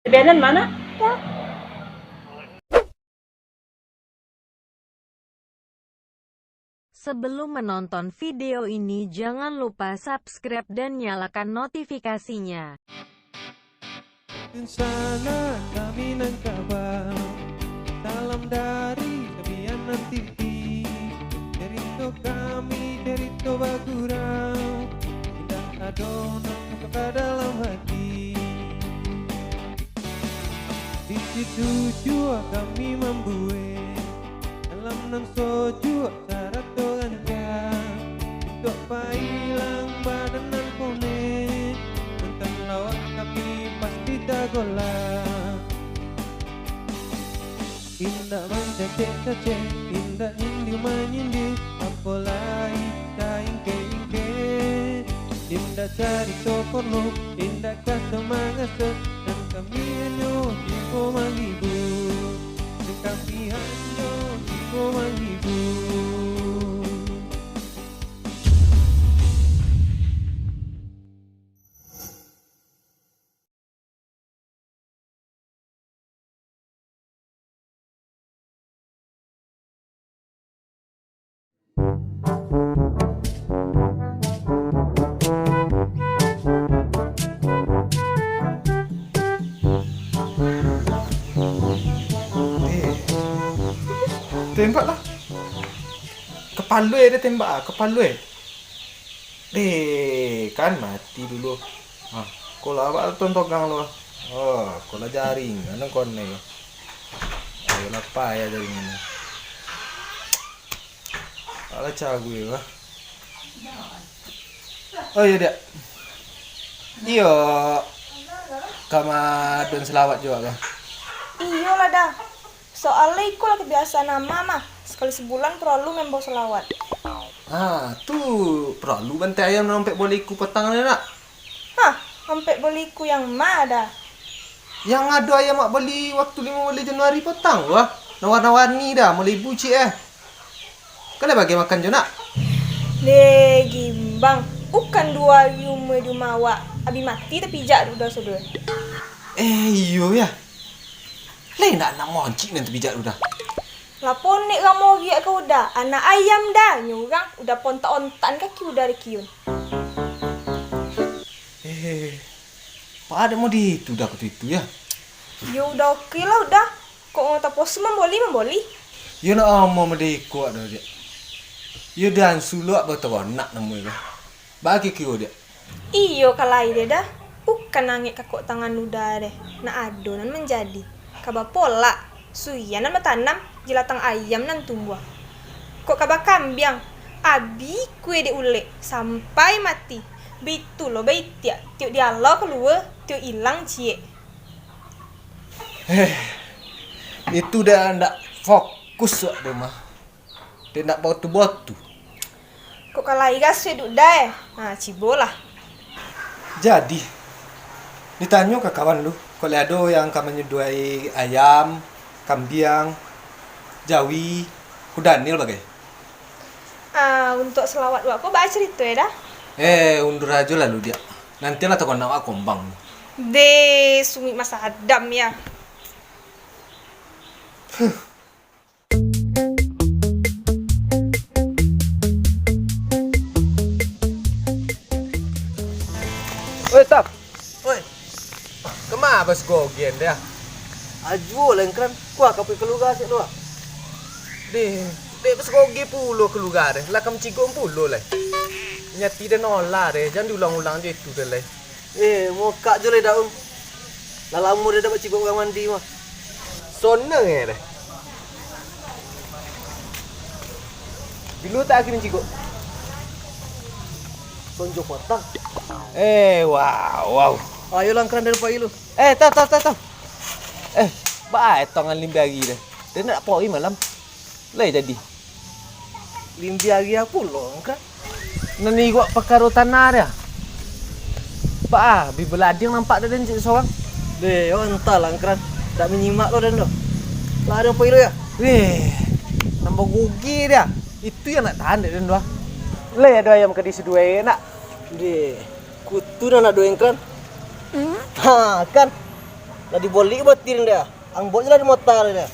Benan mana? Sebelum menonton video ini jangan lupa subscribe dan nyalakan notifikasinya. Di sana kami nangkabau, salam dari Kebianan TV. Derito kami, derito bagurau, indah adonan ke dalam hati. Di situ jua kami membuat dalam nan soju cara togannya. Untuk pailang badan nan kone, tentang lawak kami pasti tagola. Indah manja-cece, indah nyindir menyindir, apalai tak ingke-ingke. Indah cari toporno, indah kasemangat dan kami hanya hingga menghibur. Dan kami hanya hingga menghibur. Tembak lah. Kepala dia tembak, kepala. Kan mati dulu. Kalau awak tontogang lo. Kalau jaring, ana kone. Ayo lapa ya jaring ini. Ala cagu ya. Oh iya dia. Iyo. Kama don selawat juga kan. Iya lah dah. Soalnya iku lah kebiasaan mama. Sekali sebulan perlu membawa selawat. Tuh perlu bantai ayam sampai boleh ikut petang ni nak. Hah, sampai beliku yang ma dah. Yang ada ayam mak beli waktu 15 Januari petang wah. Nawar-nawarni dah mulai buci Kena bagi makan je nak. Deh, gimbang. Bukan dua yume du mawa. Abi mati tapi jak udah sudah. Iyo ya. Lain nak moncik nanti bijak udah. Lapon nek kamu giak ke udah. Anak ayam dah nyurang udah ponta-ontan kaki udah rekiun. Pak ada mau di itu dah ke itu ya. Ya udah oke lah udah. Kok mau tapos memboli. Ya nak mau mendeko ada dia. Ya dan suluk betul nak namanya. Bagi kio dia. Iyo kalai deh dah. Bukan nangik kakok tangan udah deh. Nak adonan menjadi. Kaba pola. Suyan nan matanam jelatang ayam nan tumbuh. Kok kaba kambiang. Abi kue de ule sampai mati. Bitu lo baitia. Tiuk dialog keluar, tiuk hilang cie. Itu dah ndak fokus wak dia mah. Dia nak batu-batu. Kok kalai gas seduk dah. Cibolah. Jadi ditanya ke kawan lu, kalau ada yang kamu menyedai ayam, kambiang, jawi, kudanil bagai. Untuk selawat apa baca cerita ya dah. Undur aja lalu dia. Nanti lah takon nak kombang. De sumi masa adam ya. Oi tap. Oi. Kemana bos gogen dia? Aju lengkran, kuah kapi keluar sih doa. Deh bos goge pulo keluar deh. Lah kam cigong pulo lah. Nyati dan nolak deh. Jangan diulang-ulang je itu deh lah. Mau kak je le daun. Lalamu dia dapat cibuk orang mandi mah. Soneng deh. Bilu tak kirim cigong. Sonjok matang. Wow. Ayo lengkran dari pak ilu. Tahu. Baik tangan limbagi deh. Dia nak poi malam. Lai jadi. Limbi lagi apa lo lengkran? Nani gua perkara tanah dia. Bi belading nampak dia dan cik seorang. Deh, entah lengkran. Tak menyimak lo dan lo. Lah ada pak ilu ya? Nambah gugi dia. Itu yang nak tahan dia dan doa. Lai ada ayam kedisi dua nak. Deh, kutu dan nak doeng kan? Kan Lah diboli botir dia. Ang bot lah di motor dia.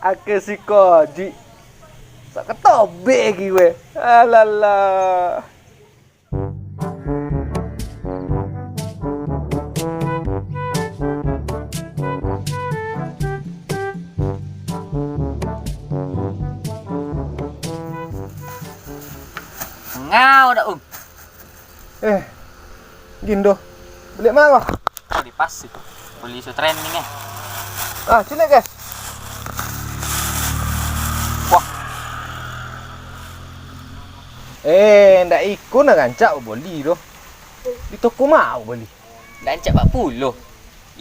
Ake si koji. Sak ketobek lagi weh. Alalah. Ngau dah Gindo. Beli mana? di pas itu. Beli isu training Sini guys. Wah. Ndak ikut nak gancak beli tu. Di toko mau beli. Dan cak 40.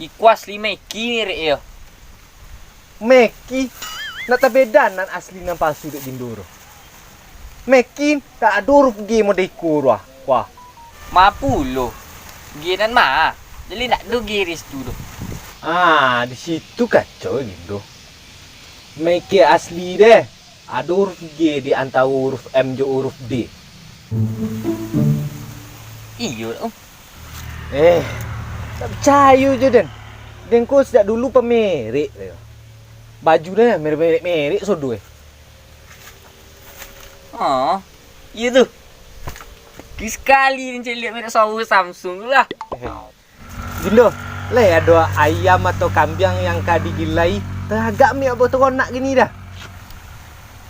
Ikuas 5 ki rek ya. Meki nak tabedanan asli nan palsu dek Gindoro. Meki tak ada huruf G mau dikur wah. 50. Ginan mah. Jadi nak do giris tu tu. Di situ kacau Gindo. Meki asli deh. Ada huruf G di antara huruf M dan huruf D. Iyo dah. Tak percaya je Dan. Dan kau sejak dulu pemerik dia. Baju dia merek-merek sodo Iya tu. Sekali ni cik lihat merek sawo Samsung tu lah. Gindo, ada ayam atau kambing yang kadi gilai teragak mi apa teronak gini dah.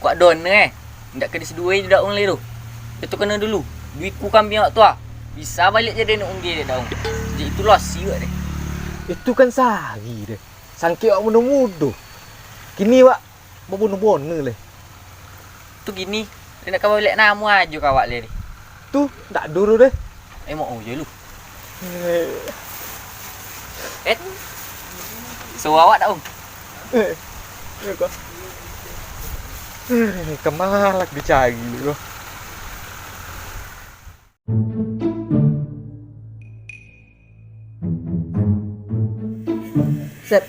Kuat don Ndak kena sedua je dak orang tu. Itu kena dulu. Duitku kambing awak tu bisa balik je dia nak unggil dia daun. Jadi itu losi wak dia. Itu kan sehari dia. Sangkit awak muda-muda. Kini awak berbunuh-bunuh leh. Tu gini. Dia nak kau balik nama aja kawak dia ni. Tu tak dulu deh. Mau je lu. So awak tak Ya kok. Kemalak dicari lu. Sep.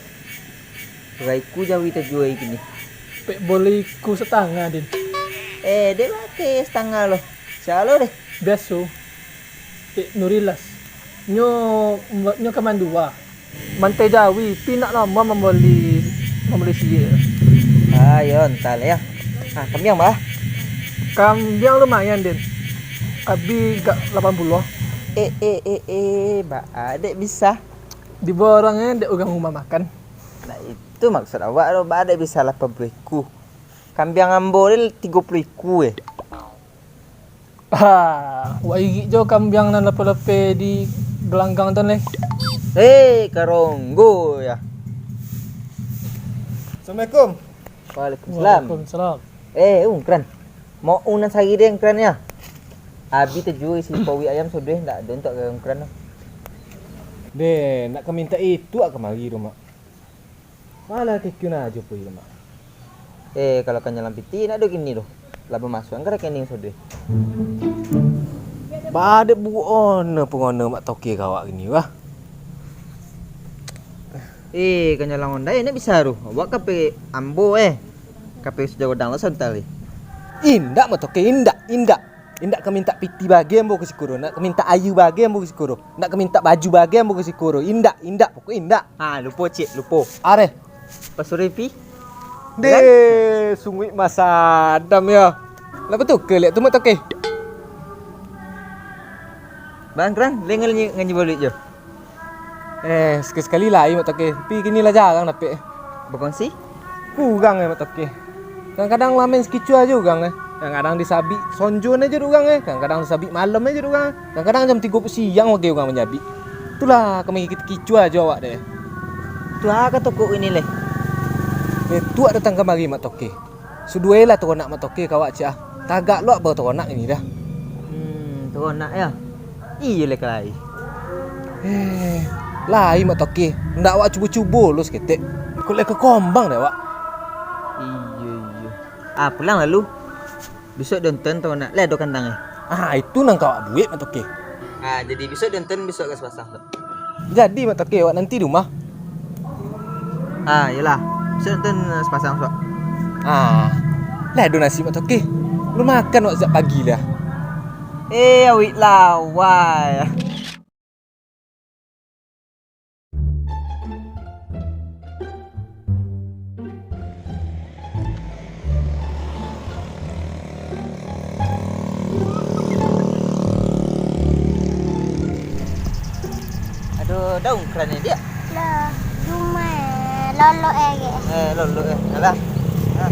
Raiku jauh kita jual gini. Pek boleh ku setengah din. Dia lah ke setengah loh. Salo deh. Biasa. Pek Nurilas. Nyo kamandua. Mantai Jawi pinak lama membeli sia. Ayo entar ya. Kami yang bah. Kambing lumayan din. Abi gak 80. Mbak adek bisa. Di borongnya dek ugang rumah makan. Nah itu maksud awak loh. Mbak adek bisa 80 ku. Kambing ambo dia 30 ku Wak igi jo kambing nan lepe-lepe di gelanggang tu leh. Karonggo ya. Assalamualaikum. Waalaikumsalam. Waalaikumsalam. Keren. Mau unan sari dia yang keren ya. Abi terjual isi pawi ayam sudah tak ada untuk yang keren. Deh, nak minta itu ak kemari rumah. Malah kekuna aja pui rumah. Kalau kan jalan piti nak ada gini loh. Laba masuk angkara kening sudah. Badek buona pengona mak toke kawak gini wah. Kan jalan ondai nak bisa ruh. Awak kape ambo kape sejauh dang lah santali. Indak mak toke indak. Indak ke minta piti bagi ambo ke sikuro, nak ke minta ayu bagi ambo ke sikuro, nak ke minta baju bagi ambo ke sikuro. Indak, pokok indak. Lupa cik, lupa. Are. Pasurepi. Deh, sungguh masa adam ya. Lah betul ke lihat tu mak toke? Bang keren, lengal nganyi balik je. Sekali lah mak toke. Tapi kini lah jarang dapat. Berkongsi? Kurang mak toke. Kadang-kadang lah main sekicu aja orang Kadang-kadang disabik sonjon aja orang Kadang-kadang disabik malam aja orang Kadang-kadang jam 3 siang wage orang menyabi. Itulah kami kita kicu aja awak deh. Itulah kata toko ini leh. Tu datang kemari mak toke. Suduelah teronak mak toke kawak cak. Tagak lo baru teronak ini dah. Teronak ya. Iya leh kelai. Lai mak toke. Ndak awak cuba-cuba lu seketik. Kau lek ke kombang dah awak. Iya. Pulang lalu. Besok donton teronak leh do kandang Itu nang kawak duit mak toke. Jadi besok donton besok ke sepasang tu. Jadi mak toke awak nanti di rumah. Yalah. Besok donton sepasang tu. Lah do nasi mak toke. Lu makan wak sejak pagi lah. Awik lawai. Aduh, daun kerannya dia. Dah, cuma lolok aja. Lolok alah. Ha.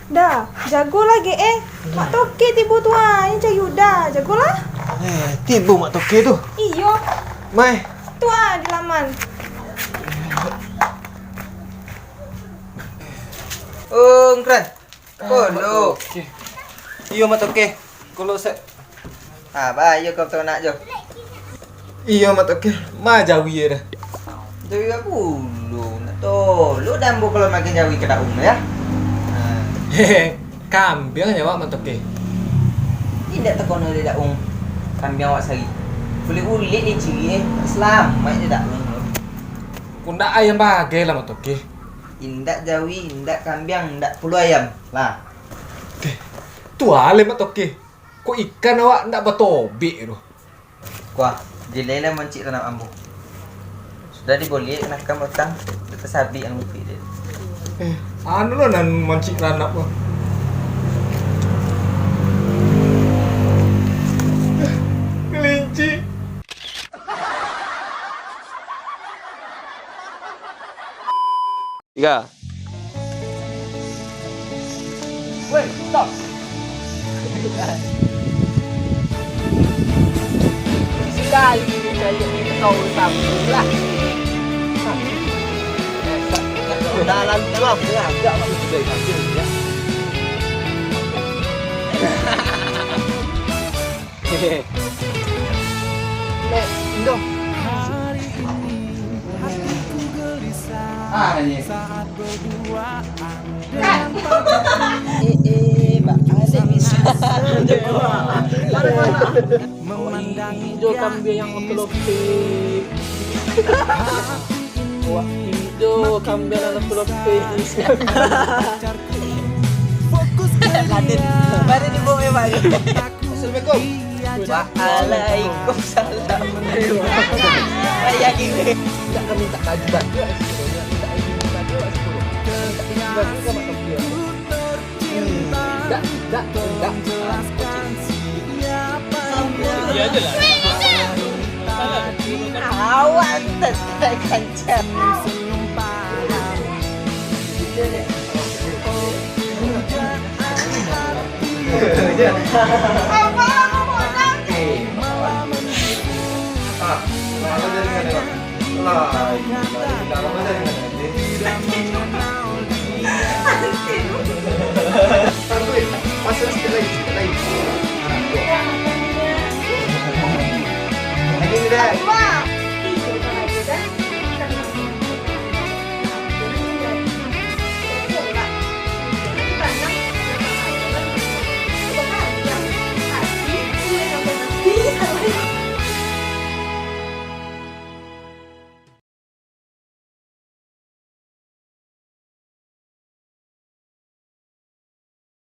Dah, jago lagi Mak Toke tiba tuan, yang cari udah, jagolah. Tiba mak toke tu. Iyo, Mai. tuan di laman. Kran. Kolo. Iyo mak toke. Kalau saya Bayo kau tahu nak jo. iyo mak toke. Ma jawi dah. Jadi aku lu nak tahu. Lu dambu kalau makin jauh ke daun ya. Hehe, kambing aja wak matoke. Tidak tekon oleh daun. Kambing awak sari. Boleh ulit ni ciri selamat je daun. Kunda ayam bagai lah matoke. Indak jawi, indak kambing, indak pulu ayam. Lah. Tua le matoke. Kok ikan awak ndak batobek tu. Kuah, jelela mencik tanam ambu. Sudah diboleh nak kamotang, tersabi yang mufi dia. Anu lah nan mancing ranap lah. Kelinci. Tiga. Woi, stop. Sekali ni kau sambulah. Dalam dalam agak masih sudah hasil ya. Hehehe. Indo. Ni. Mbak, ada bisa. Hijau kambing yang lope. Wah, hijau kambing yang lope. Mari dibawa ya, Pak. Assalamualaikum. Waalaikumsalam. Saya gini. Tak kami tak kaji baju. Tak. Iya aja lah. Awak tetap kancam. Masuk sikit lagi.